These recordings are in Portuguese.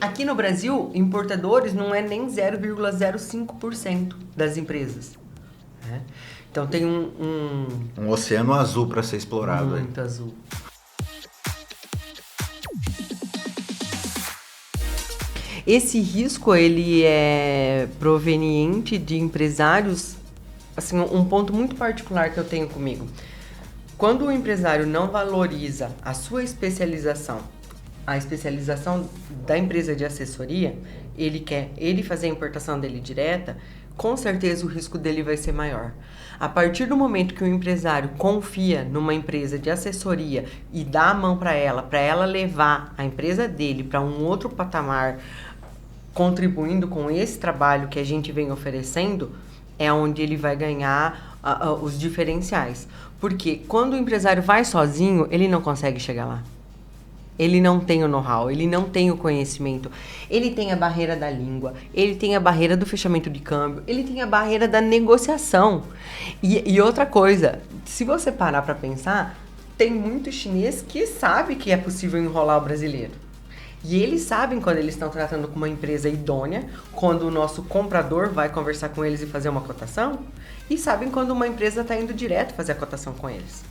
Aqui no Brasil, importadores não é nem 0,05% das empresas. Né? Então tem um oceano azul para ser explorado. Muito azul. Esse risco, ele é proveniente de empresários, assim, um ponto muito particular que eu tenho comigo. Quando o empresário não valoriza a sua especialização, a especialização da empresa de assessoria, ele fazer a importação dele direta, com certeza o risco dele vai ser maior. A partir do momento que o empresário confia numa empresa de assessoria e dá a mão para ela levar a empresa dele para um outro patamar, contribuindo com esse trabalho que a gente vem oferecendo, é onde ele vai ganhar os diferenciais. Porque quando o empresário vai sozinho, ele não consegue chegar lá. Ele não tem o know-how, ele não tem o conhecimento. Ele tem a barreira da língua, ele tem a barreira do fechamento de câmbio, ele tem a barreira da negociação. E outra coisa, se você parar para pensar, tem muito chinês que sabe que é possível enrolar o brasileiro. E eles sabem quando eles estão tratando com uma empresa idônea, quando o nosso comprador vai conversar com eles e fazer uma cotação, e sabem quando uma empresa está indo direto fazer a cotação com eles.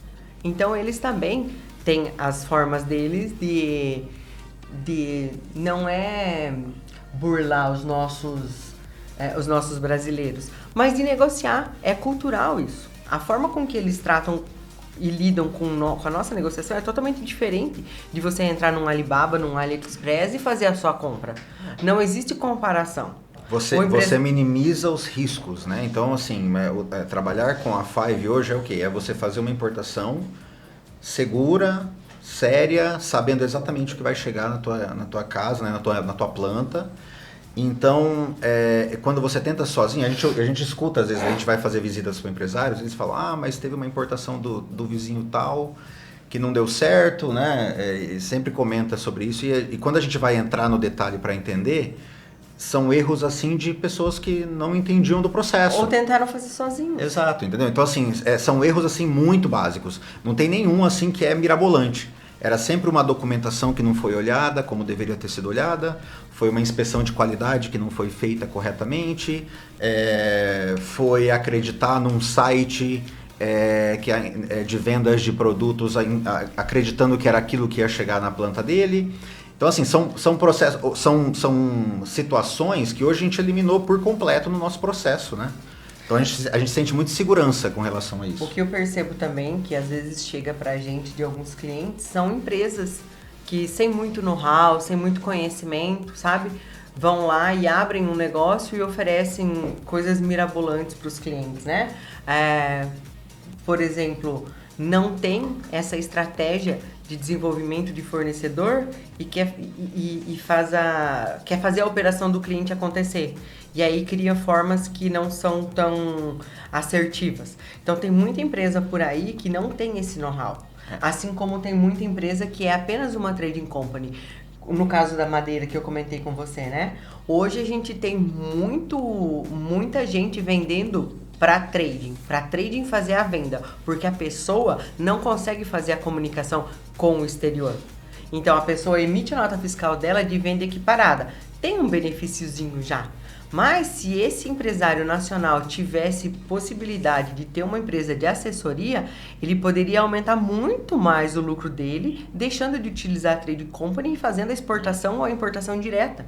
Então, eles também têm as formas deles de não é burlar os nossos brasileiros, mas de negociar. É cultural isso. A forma com que eles tratam e lidam com a nossa negociação é totalmente diferente de você entrar num Alibaba, num AliExpress e fazer a sua compra. Não existe comparação. Você minimiza os riscos, né? Então, assim, trabalhar com a Five hoje é o quê? É você fazer uma importação segura, séria, sabendo exatamente o que vai chegar na tua casa, né? na tua planta. Então, quando você tenta sozinho, a gente escuta, às vezes a gente vai fazer visitas para empresários, eles falam, mas teve uma importação do vizinho tal, que não deu certo, né? Sempre comenta sobre isso. E quando a gente vai entrar no detalhe para entender, são erros assim de pessoas que não entendiam do processo. Ou tentaram fazer sozinhos. Exato, entendeu? Então, assim, são erros assim muito básicos. Não tem nenhum assim que é mirabolante. Era sempre uma documentação que não foi olhada como deveria ter sido olhada, foi uma inspeção de qualidade que não foi feita corretamente, foi acreditar num site de vendas de produtos acreditando que era aquilo que ia chegar na planta dele. Então, assim, são processos, são situações que hoje a gente eliminou por completo no nosso processo, né? Então a gente sente muita segurança com relação a isso. O que eu percebo também, que às vezes chega pra gente de alguns clientes, são empresas que sem muito know-how, sem muito conhecimento, sabe? Vão lá e abrem um negócio e oferecem coisas mirabolantes para os clientes, né? Por exemplo, não tem essa estratégia de desenvolvimento de fornecedor e quer fazer a operação do cliente acontecer. E aí cria formas que não são tão assertivas. Então tem muita empresa por aí que não tem esse know-how. Assim como tem muita empresa que é apenas uma trading company. No caso da madeira que eu comentei com você, né? Hoje a gente tem muita gente vendendo para trading fazer a venda, porque a pessoa não consegue fazer a comunicação com o exterior. Então a pessoa emite a nota fiscal dela de venda equiparada, tem um benefíciozinho já. Mas se esse empresário nacional tivesse possibilidade de ter uma empresa de assessoria, ele poderia aumentar muito mais o lucro dele, deixando de utilizar a trade company e fazendo a exportação ou a importação direta.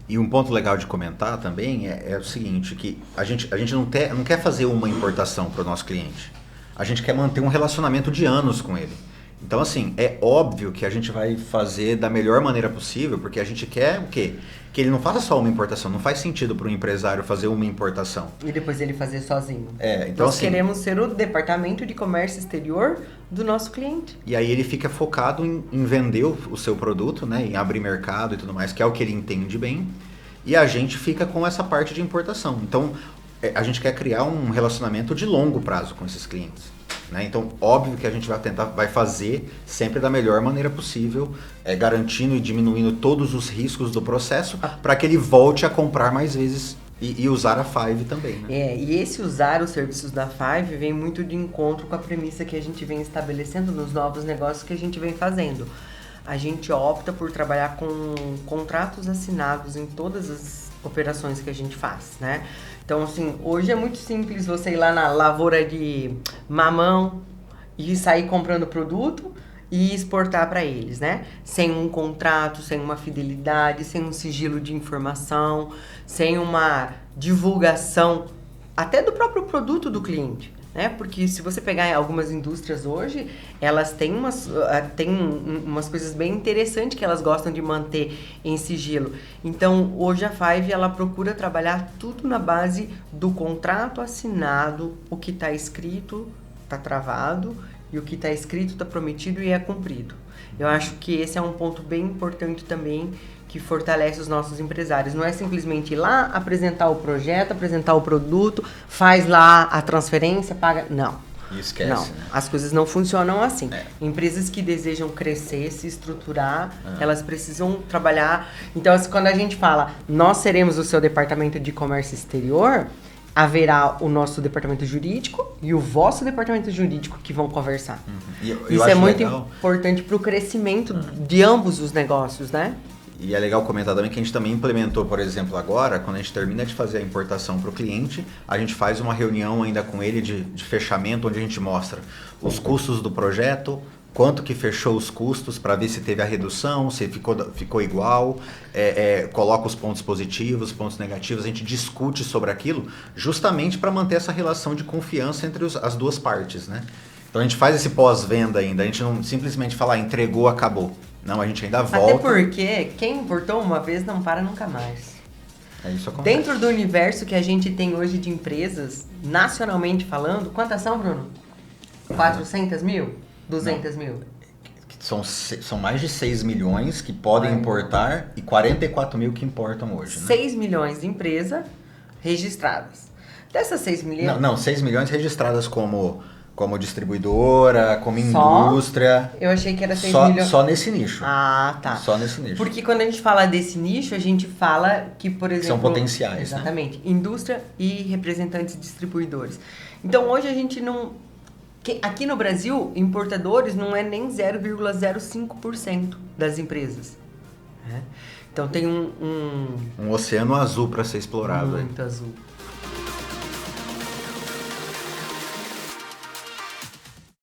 E um ponto legal de comentar também é o seguinte, que a gente não quer fazer uma importação para o nosso cliente. A gente quer manter um relacionamento de anos com ele. Então, assim, é óbvio que a gente vai fazer da melhor maneira possível, porque a gente quer o quê? Que ele não faça só uma importação. Não faz sentido para o empresário fazer uma importação. E depois ele fazer sozinho. Então, Nós assim, queremos ser o departamento de comércio exterior do nosso cliente. E aí ele fica focado em vender o seu produto, né? Em abrir mercado e tudo mais, que é o que ele entende bem. E a gente fica com essa parte de importação. Então, a gente quer criar um relacionamento de longo prazo com esses clientes. Né? Então, óbvio que a gente vai fazer sempre da melhor maneira possível, garantindo e diminuindo todos os riscos do processo para que ele volte a comprar mais vezes e usar a Five também. Né? E esse usar os serviços da Five vem muito de encontro com a premissa que a gente vem estabelecendo nos novos negócios que a gente vem fazendo. a gente opta por trabalhar com contratos assinados em todas as operações que a gente faz, né? Então, assim, hoje é muito simples você ir lá na lavoura de mamão e sair comprando produto e exportar para eles, né? Sem um contrato, sem uma fidelidade, sem um sigilo de informação, sem uma divulgação até do próprio produto do cliente, né? Porque se você pegar algumas indústrias hoje, elas têm umas coisas bem interessantes que elas gostam de manter em sigilo. Então, hoje a Five, ela procura trabalhar tudo na base do contrato assinado, o que está escrito está travado, e o que está escrito está prometido e é cumprido. Eu acho que esse é um ponto bem importante também, que fortalece os nossos empresários. Não é simplesmente ir lá, apresentar o projeto, apresentar o produto, faz lá a transferência, paga. Não. E esquece. Não, né? as coisas não funcionam assim. Empresas que desejam crescer, se estruturar, elas precisam trabalhar. Então, assim, quando a gente fala, nós seremos o seu departamento de comércio exterior, haverá o nosso departamento jurídico e o vosso departamento jurídico que vão conversar. Isso é muito importante para o crescimento de ambos os negócios, né? E é legal comentar também que a gente também implementou, por exemplo, agora, quando a gente termina de fazer a importação para o cliente, a gente faz uma reunião ainda com ele de fechamento, onde a gente mostra os custos do projeto, quanto que fechou os custos para ver se teve a redução, se ficou igual, coloca os pontos positivos, pontos negativos, a gente discute sobre aquilo justamente para manter essa relação de confiança entre as duas partes, né? Então a gente faz esse pós-venda ainda, a gente não simplesmente fala, entregou, acabou. Não, a gente ainda volta. Até porque quem importou uma vez não para nunca mais. Isso acontece. Dentro do universo que a gente tem hoje de empresas, nacionalmente falando, quantas são, Bruno? 400 mil? 200 mil? São mais de 6 milhões que podem importar e 44 mil que importam hoje. Né? 6 milhões de empresas registradas. Dessas 6 milhões... Não, 6 milhões registradas como distribuidora, como indústria. Eu achei que era 6 milhões. Só nesse nicho. Ah, tá. Só nesse nicho. Porque quando a gente fala desse nicho, a gente fala que, por exemplo... São potenciais, exatamente. Né? Indústria e representantes distribuidores. Então, hoje a gente não... Aqui no Brasil, importadores não é nem 0,05% das empresas. Né? Então, tem um oceano azul para ser explorado. Muito azul.